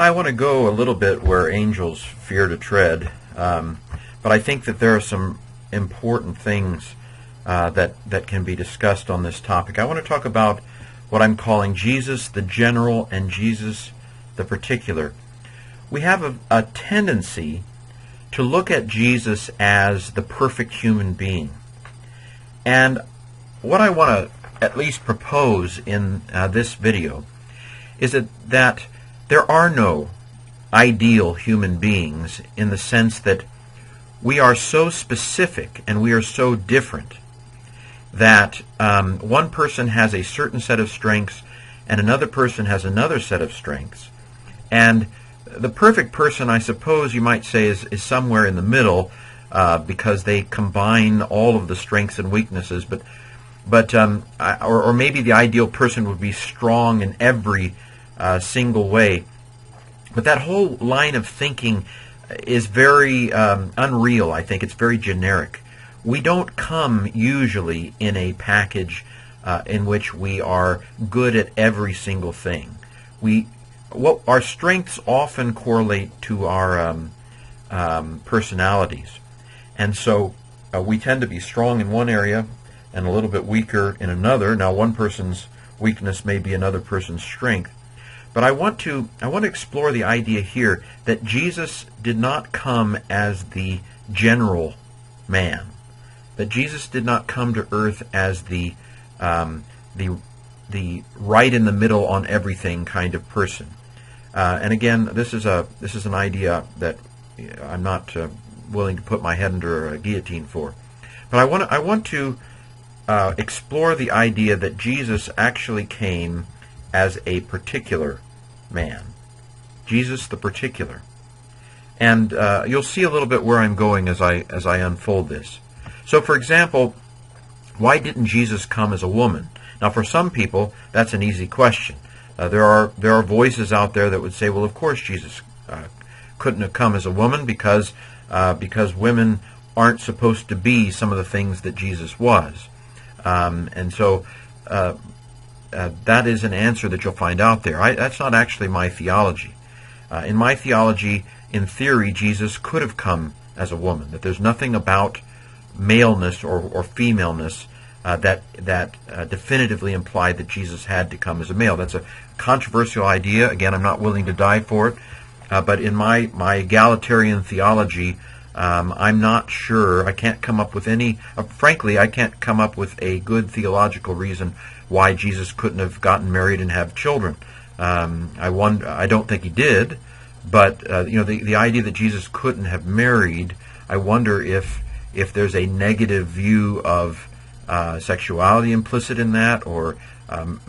I want to go a little bit where angels fear to tread, but I think that there are some important things that can be discussed on this topic. I want to talk about what I'm calling Jesus the general and Jesus the particular. We have a tendency to look at Jesus as the perfect human being. And what I want to at least propose in this video is that there are no ideal human beings, in the sense that we are so specific and we are so different that one person has a certain set of strengths and another person has another set of strengths. And the perfect person, I suppose you might say, is somewhere in the middle, because they combine all of the strengths and weaknesses. Or maybe the ideal person would be strong in every single way. But that whole line of thinking is very unreal, I think. It's very generic. We don't come usually in a package in which we are good at every single thing. Our strengths often correlate to our personalities. And so we tend to be strong in one area and a little bit weaker in another. Now, one person's weakness may be another person's strength. But I want to explore the idea here that Jesus did not come as the general man. That Jesus did not come to earth as the right in the middle on everything kind of person. And again, this is an idea that I'm not willing to put my head under a guillotine for. But I want to explore the idea that Jesus actually came as a particular man. Jesus the particular. And you'll see a little bit where I'm going as I unfold this. So, for example, why didn't Jesus come as a woman? Now, for some people, that's an easy question. There are voices out there that would say, well, of course Jesus couldn't have come as a woman because women aren't supposed to be some of the things that Jesus was. And so that is an answer that you'll find out there. That's not actually my theology. In my theology, in theory, Jesus could have come as a woman. That there's nothing about maleness or femaleness that definitively implied that Jesus had to come as a male. That's a controversial idea. Again, I'm not willing to die for it. But in my egalitarian theology, I'm not sure. I can't come up with any. Frankly, I can't come up with a good theological reason why Jesus couldn't have gotten married and have children. I don't think he did. But the idea that Jesus couldn't have married, I wonder if there's a negative view of sexuality implicit in that, or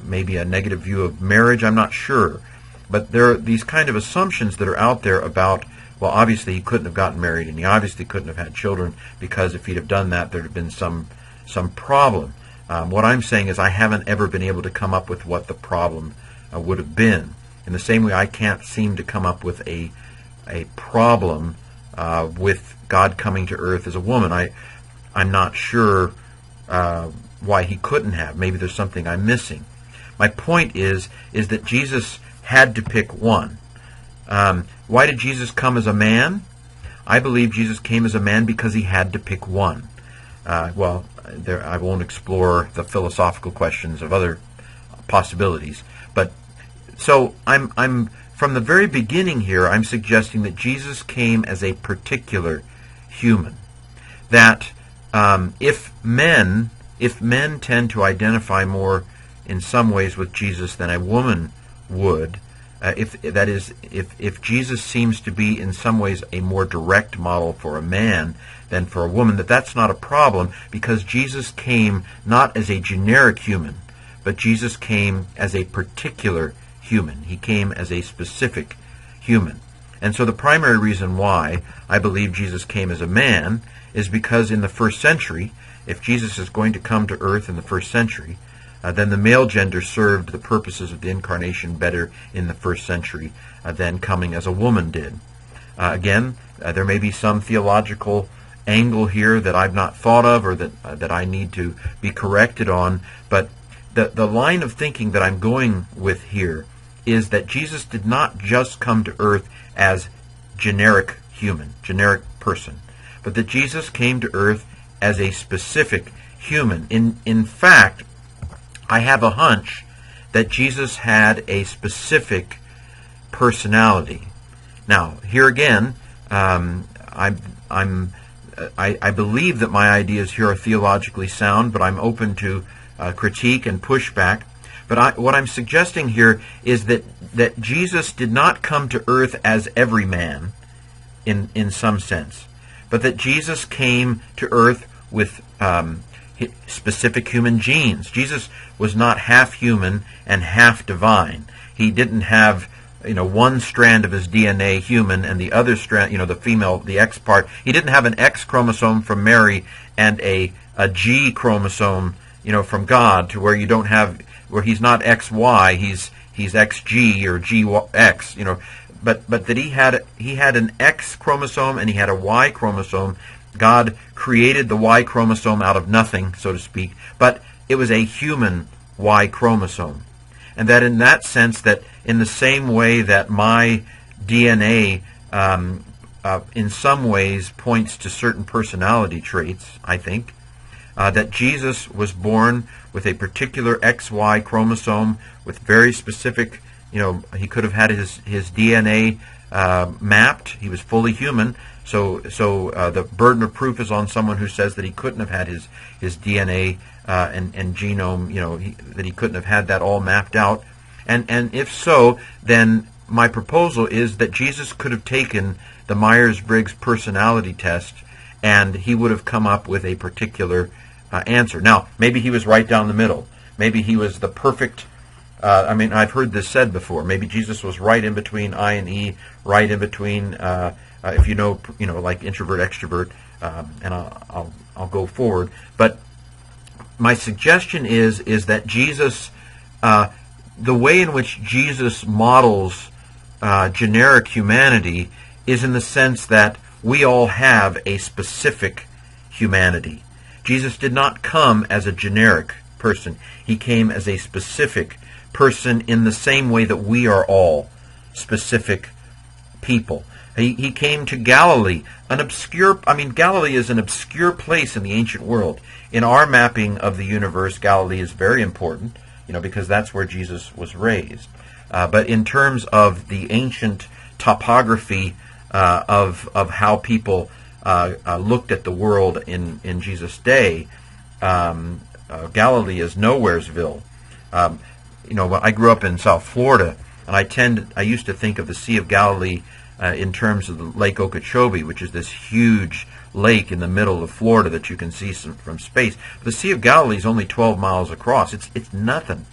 maybe a negative view of marriage. I'm not sure. But there are these kind of assumptions that are out there about, well, obviously he couldn't have gotten married, and he obviously couldn't have had children, because if he'd have done that, there'd have been some problem. What I'm saying is I haven't ever been able to come up with what the problem would have been. In the same way, I can't seem to come up with a problem with God coming to earth as a woman. I'm not sure why he couldn't have. Maybe there's something I'm missing. My point is that Jesus had to pick one. Why did Jesus come as a man? I believe Jesus came as a man because he had to pick one. I won't explore the philosophical questions of other possibilities. But so I'm from the very beginning here, I'm suggesting that Jesus came as a particular human. That if men tend to identify more in some ways with Jesus than a woman would, if Jesus seems to be in some ways a more direct model for a man than for a woman, that's not a problem, because Jesus came not as a generic human, but Jesus came as a particular human. He came as a specific human. And so the primary reason why I believe Jesus came as a man is because in the first century, if Jesus is going to come to earth in the first century, then the male gender served the purposes of the incarnation better in the first century than coming as a woman did. Again, there may be some theological angle here that I've not thought of, or that I need to be corrected on, but the line of thinking that I'm going with here is that Jesus did not just come to earth as generic human, generic person, but that Jesus came to earth as a specific human. In fact, I have a hunch that Jesus had a specific personality. Now, here again, I believe that my ideas here are theologically sound, but I'm open to critique and pushback. But what I'm suggesting here is that Jesus did not come to earth as everyman in some sense, but that Jesus came to earth with specific human genes. Jesus was not half human and half divine. He didn't have one strand of his DNA human and the other strand, the female, the X part. He didn't have an X chromosome from Mary and a G chromosome, from God, to where you don't have, where he's not XY, he's XG or GX, but that he had an X chromosome and he had a Y chromosome. God created the Y chromosome out of nothing, so to speak, but it was a human Y chromosome. And that in that sense, that in the same way that my DNA in some ways points to certain personality traits, I think, that Jesus was born with a particular XY chromosome with very specific, he could have had his DNA mapped. He was fully human. So the burden of proof is on someone who says that he couldn't have had his DNA and genome, that he couldn't have had that all mapped out. And if so, then my proposal is that Jesus could have taken the Myers-Briggs personality test and he would have come up with a particular answer. Now, maybe he was right down the middle. Maybe he was the perfect, I've heard this said before. Maybe Jesus was right in between I and E, right in between, if like introvert, extrovert, and I'll go forward. But my suggestion is that Jesus, the way in which Jesus models generic humanity is in the sense that we all have a specific humanity. Jesus did not come as a generic person. He came as a specific person in the same way that we are all specific people. He came to Galilee, Galilee is an obscure place in the ancient world. In our mapping of the universe, Galilee is very important, because that's where Jesus was raised. But in terms of the ancient topography of how people looked at the world in Jesus' day, Galilee is nowheresville. I grew up in South Florida, and I used to think of the Sea of Galilee in terms of the Lake Okeechobee, which is this huge lake in the middle of Florida that you can see from space. The Sea of Galilee is only 12 miles across. It's nothing.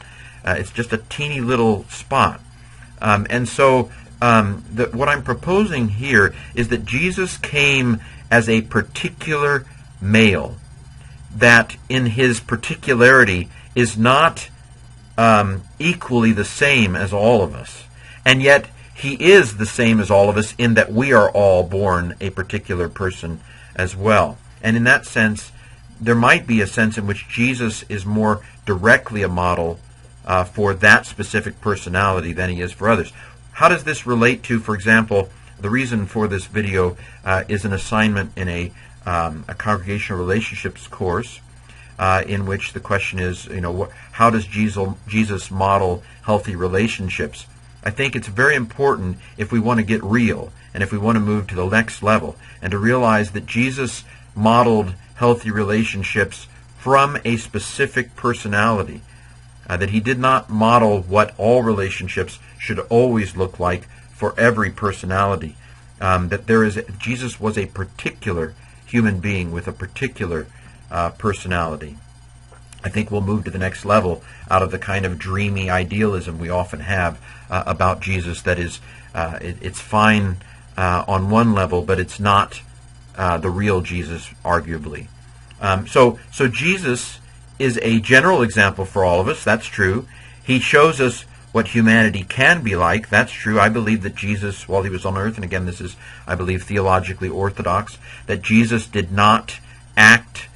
It's just a teeny little spot. So what I'm proposing here is that Jesus came as a particular male, that in his particularity is not equally the same as all of us, and yet he is the same as all of us in that we are all born a particular person as well. And in that sense, there might be a sense in which Jesus is more directly a model for that specific personality than he is for others. How does this relate to, for example, the reason for this video is an assignment in a congregational relationships course in which the question is, how does Jesus model healthy relationships? I think it's very important if we want to get real and if we want to move to the next level and to realize that Jesus modeled healthy relationships from a specific personality, that he did not model what all relationships should always look like for every personality, Jesus was a particular human being with a particular personality. I think we'll move to the next level out of the kind of dreamy idealism we often have about Jesus. That is, it's fine on one level, but it's not the real Jesus, arguably. So Jesus is a general example for all of us. That's true. He shows us what humanity can be like. That's true. I believe that Jesus, while he was on earth, and again, this is, I believe, theologically orthodox, that Jesus did not act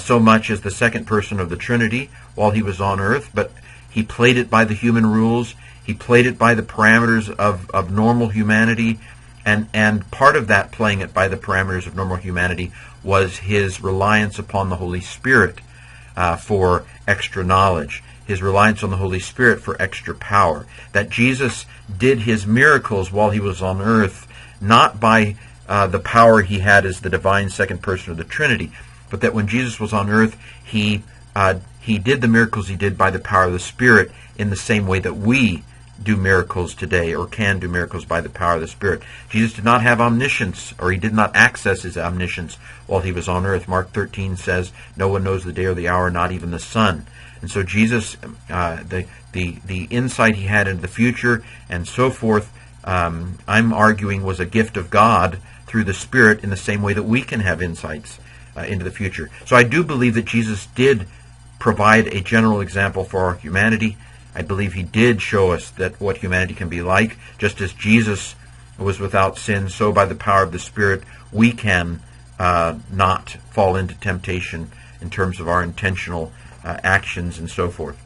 so much as the second person of the Trinity while he was on earth, but he played it by the human rules. He played it by the parameters of normal humanity, and part of that playing it by the parameters of normal humanity was his reliance upon the Holy Spirit for extra knowledge, his reliance on the Holy Spirit for extra power. That Jesus did his miracles while he was on earth, not by the power he had as the divine second person of the Trinity, but that when Jesus was on earth, he did the miracles he did by the power of the Spirit in the same way that we do miracles today, or can do miracles by the power of the Spirit. Jesus did not have omniscience, or he did not access his omniscience while he was on earth. Mark 13 says, no one knows the day or the hour, not even the Son. And so Jesus, the insight he had into the future and so forth, I'm arguing was a gift of God through the Spirit in the same way that we can have insights into the future. So I do believe that Jesus did provide a general example for our humanity. I believe he did show us that what humanity can be like. Just as Jesus was without sin, so by the power of the Spirit we can not fall into temptation in terms of our intentional actions and so forth.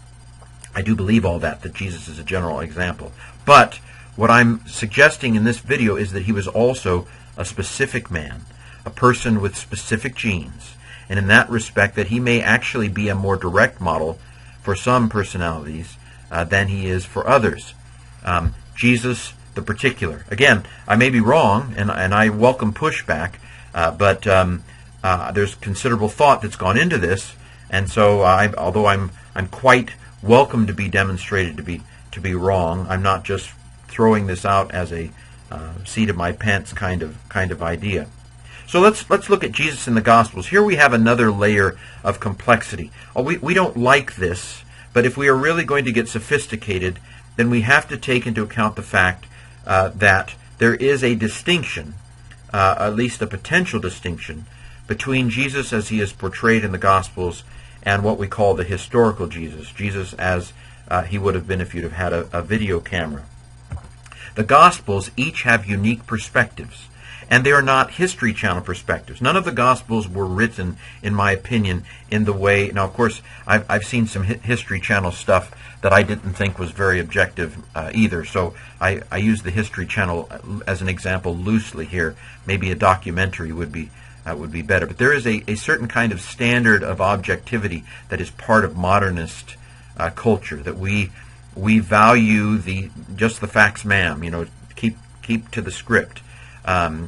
I do believe all that Jesus is a general example. But what I'm suggesting in this video is that he was also a specific man, a person with specific genes, and in that respect that he may actually be a more direct model for some personalities than he is for others. Jesus, the particular. Again, I may be wrong, and I welcome pushback, but there's considerable thought that's gone into this, and so although I'm quite welcome to be demonstrated to be wrong, I'm not just throwing this out as a seat of my pants kind of idea. So let's look at Jesus in the Gospels. Here we have another layer of complexity. We don't like this, but if we are really going to get sophisticated, then we have to take into account the fact that there is a distinction, at least a potential distinction, between Jesus as he is portrayed in the Gospels and what we call the historical Jesus, Jesus as he would have been if you'd have had a video camera. The Gospels each have unique perspectives, and they are not History Channel perspectives. None of the Gospels were written, in my opinion, in the way... Now, of course, I've seen some History Channel stuff that I didn't think was very objective either, so I use the History Channel as an example loosely here. Maybe a documentary would be better. But there is a certain kind of standard of objectivity that is part of modernist culture, that we value just the facts, ma'am. Keep to the script.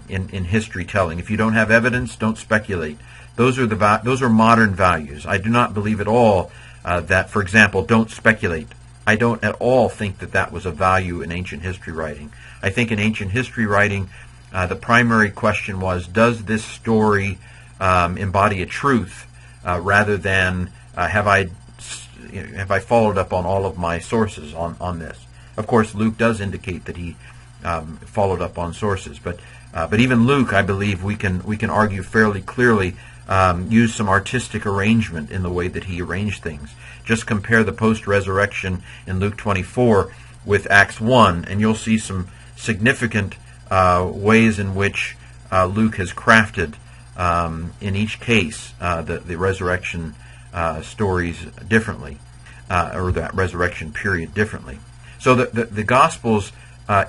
In history telling. If you don't have evidence, don't speculate. Those are modern values. I do not believe at all that, for example, don't speculate. I don't at all think that was a value in ancient history writing. I think in ancient history writing, the primary question was, does this story embody a truth, rather than have I followed up on all of my sources on this? Of course, Luke does indicate that he followed up on sources, but even Luke, I believe, we can argue fairly clearly, used some artistic arrangement in the way that he arranged things. Just compare the post-resurrection in Luke 24 with Acts 1, and you'll see some significant ways in which Luke has crafted, in each case, the resurrection stories differently, or that resurrection period differently. So the Gospels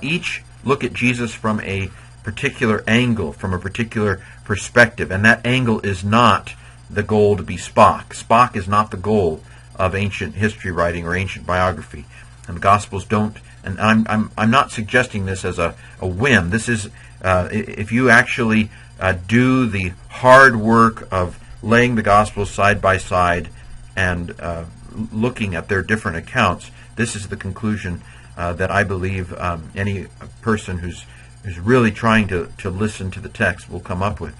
each look at Jesus from a particular angle, from a particular perspective, and that angle is not the goal to be Spock. Spock is not the goal of ancient history writing or ancient biography, and the Gospels don't. And I'm not suggesting this as a whim. This is if you actually do the hard work of laying the Gospels side by side and looking at their different accounts, this is the conclusion that I believe any person who's really trying to listen to the text will come up with.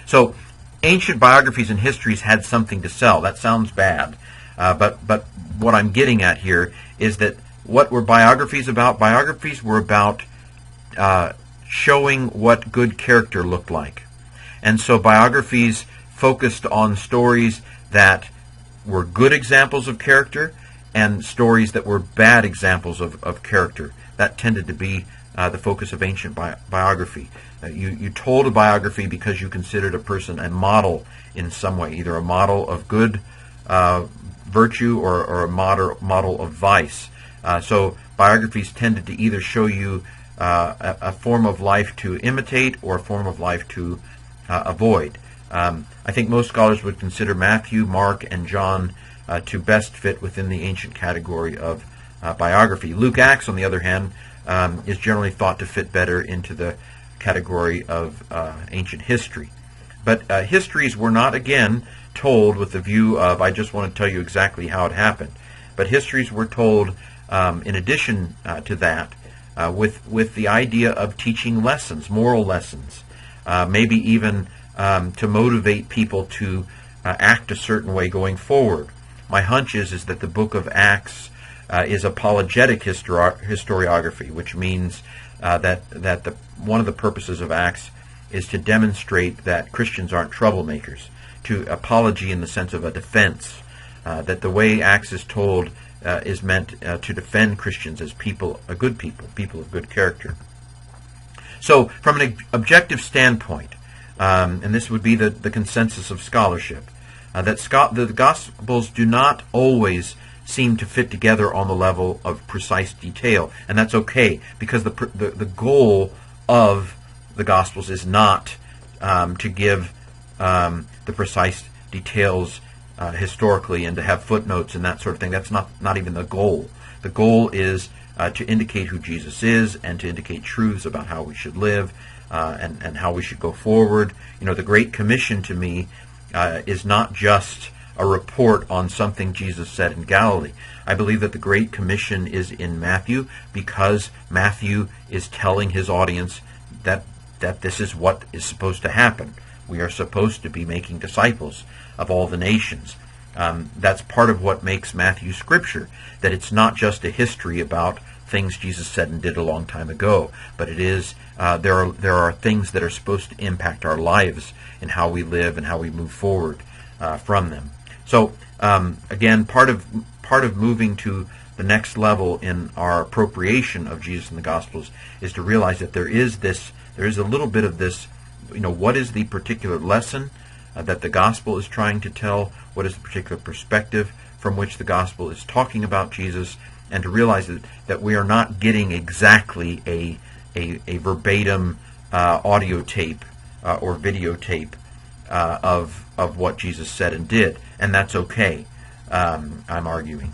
So, ancient biographies and histories had something to sell. That sounds bad, but what I'm getting at here is that what were biographies about? Biographies were about showing what good character looked like, and so biographies focused on stories that were good examples of character and stories that were bad examples of character. That tended to be the focus of ancient biography. You told a biography because you considered a person a model in some way, either a model of good virtue or a model of vice. So biographies tended to either show you a form of life to imitate or a form of life to avoid. I think most scholars would consider Matthew, Mark, and John to best fit within the ancient category of biography. Luke, Acts, on the other hand, is generally thought to fit better into the category of ancient history. But histories were not, again, told with the view of, I just want to tell you exactly how it happened. But histories were told, in addition to that, with the idea of teaching lessons, moral lessons, maybe even to motivate people to act a certain way going forward. My hunch is that the book of Acts is apologetic historiography, which means that one of the purposes of Acts is to demonstrate that Christians aren't troublemakers, to apology in the sense of a defense, that the way Acts is told is meant to defend Christians as people, good people of good character. So, from an objective standpoint, and this would be the consensus of scholarship, that the Gospels do not always seem to fit together on the level of precise detail, and that's okay, because the goal of the Gospels is not to give the precise details historically and to have footnotes and that sort of thing. That's not even the goal. The goal is to indicate who Jesus is and to indicate truths about how we should live and how we should go forward. You know, the Great Commission to me is not just a report on something Jesus said in Galilee. I believe that the Great Commission is in Matthew because Matthew is telling his audience that this is what is supposed to happen. We are supposed to be making disciples of all the nations. That's part of what makes Matthew Scripture, that it's not just a history about things Jesus said and did a long time ago, but it is there are things that are supposed to impact our lives and how we live and how we move forward from them. So again, part of moving to the next level in our appropriation of Jesus in the Gospels is to realize that there is a little bit of this. You know, what is the particular lesson that the Gospel is trying to tell? What is the particular perspective from which the Gospel is talking about Jesus? And to realize that we are not getting exactly a verbatim audio tape or videotape of what Jesus said and did, and that's okay. I'm arguing.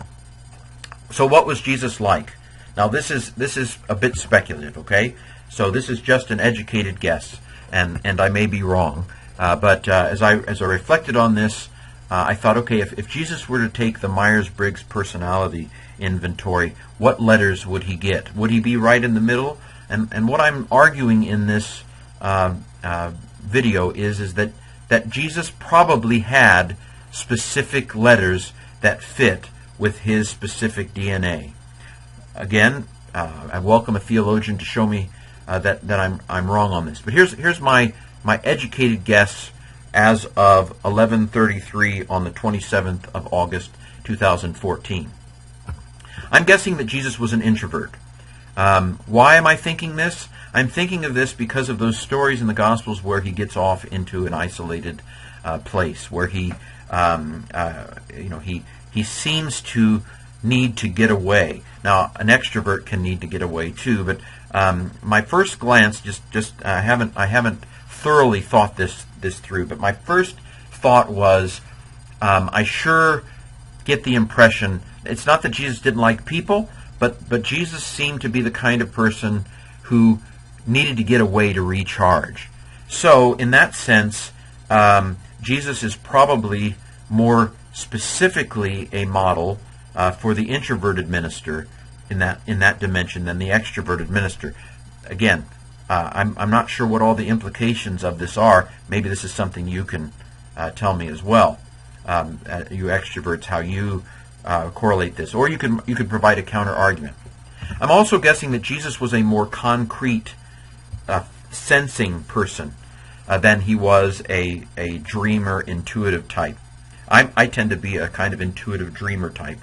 So, what was Jesus like? Now, this is a bit speculative. Okay, so this is just an educated guess. And I may be wrong, but as I reflected on this, I thought, okay, if Jesus were to take the Myers-Briggs personality inventory, what letters would he get? Would he be right in the middle? And what I'm arguing in this video is that Jesus probably had specific letters that fit with his specific DNA. Again, I welcome a theologian to show me that I'm wrong on this. But here's my educated guess as of 11:33 on the 27th of August 2014. I'm guessing that Jesus was an introvert. Why am I thinking this? I'm thinking of this because of those stories in the Gospels where he gets off into an isolated place, where he seems to need to get away. Now, an extrovert can need to get away too, but my first glance, I haven't thoroughly thought this through, but my first thought was, I sure get the impression, it's not that Jesus didn't like people, but Jesus seemed to be the kind of person who needed to get away to recharge. So, in that sense, Jesus is probably more specifically a model for the introverted minister in that dimension than the extroverted minister. Again, I'm not sure what all the implications of this are. Maybe this is something you can tell me as well. You extroverts, how you correlate this, or you could provide a counter argument. I'm also guessing that Jesus was a more concrete, sensing person than he was a dreamer, intuitive type. I tend to be a kind of intuitive dreamer type.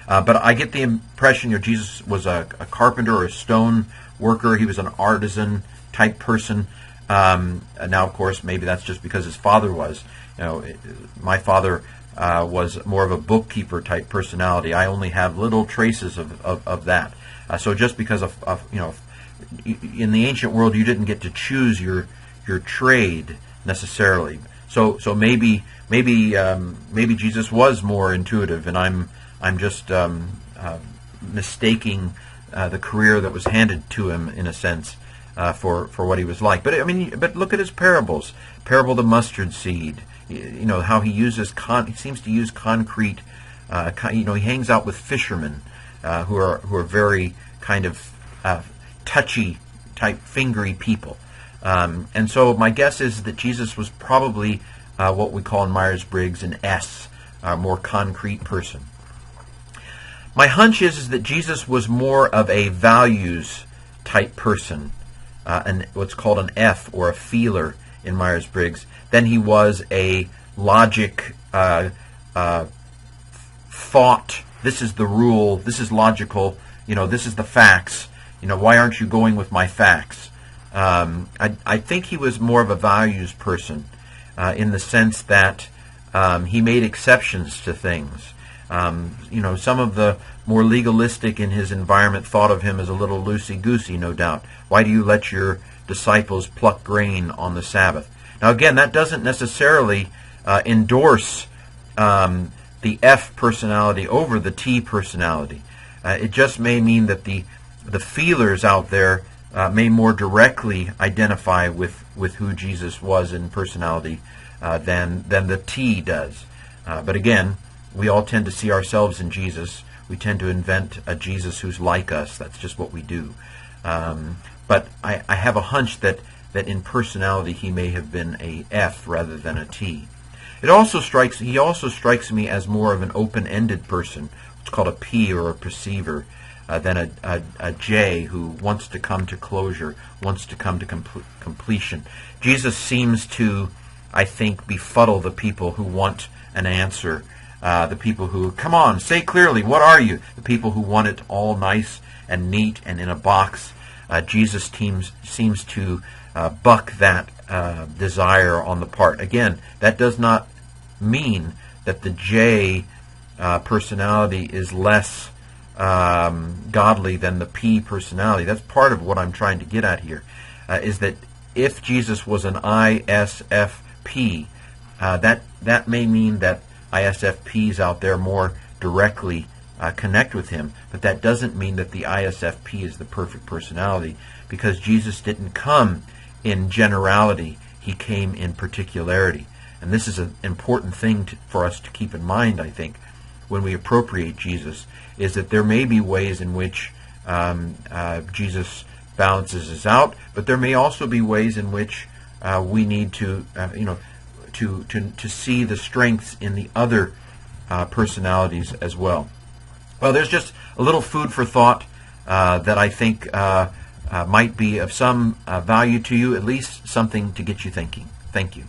But I get the impression, Jesus was a carpenter or a stone worker. He was an artisan type person. Now, of course, maybe that's just because his father was. My father was more of a bookkeeper type personality. I only have little traces of that. So just because in the ancient world you didn't get to choose your trade necessarily. So maybe Jesus was more intuitive, and I'm just mistaking the career that was handed to him in a sense for what he was like. But look at his parables. Parable of the mustard seed. How he uses he seems to use concrete. He hangs out with fishermen who are very kind of touchy type, fingery people. And so my guess is that Jesus was probably what we call in Myers-Briggs an S, a more concrete person. My hunch is that Jesus was more of a values type person, and what's called an F or a feeler in Myers-Briggs, than he was a logic thought. This is the rule. This is logical. This is the facts. Why aren't you going with my facts? I think he was more of a values person in the sense that he made exceptions to things. Some of the more legalistic in his environment thought of him as a little loosey-goosey, no doubt. Why do you let your disciples pluck grain on the Sabbath? Now, again, that doesn't necessarily endorse the F personality over the T personality. It just may mean that the feelers out there may more directly identify with who Jesus was in personality than the T does. But again, we all tend to see ourselves in Jesus. We tend to invent a Jesus who's like us. That's just what we do. But I have a hunch that in personality he may have been a F rather than a T. He also strikes me as more of an open-ended person. It's called a P or a perceiver. Than a J who wants to come to closure, wants to come to completion. Jesus seems to, I think, befuddle the people who want an answer. The people who, come on, say clearly, what are you? The people who want it all nice and neat and in a box. Jesus seems to buck that desire on the part. Again, that does not mean that the J personality is less godly than the P personality. That's part of what I'm trying to get at here, is that if Jesus was an ISFP, that may mean that ISFPs out there more directly connect with him, but that doesn't mean that the ISFP is the perfect personality, because Jesus didn't come in generality, he came in particularity. And this is an important thing for us to keep in mind, I think, when we appropriate Jesus, is that there may be ways in which Jesus balances us out, but there may also be ways in which we need to see the strengths in the other personalities as well. Well, there's just a little food for thought that I think might be of some value to you, at least something to get you thinking. Thank you.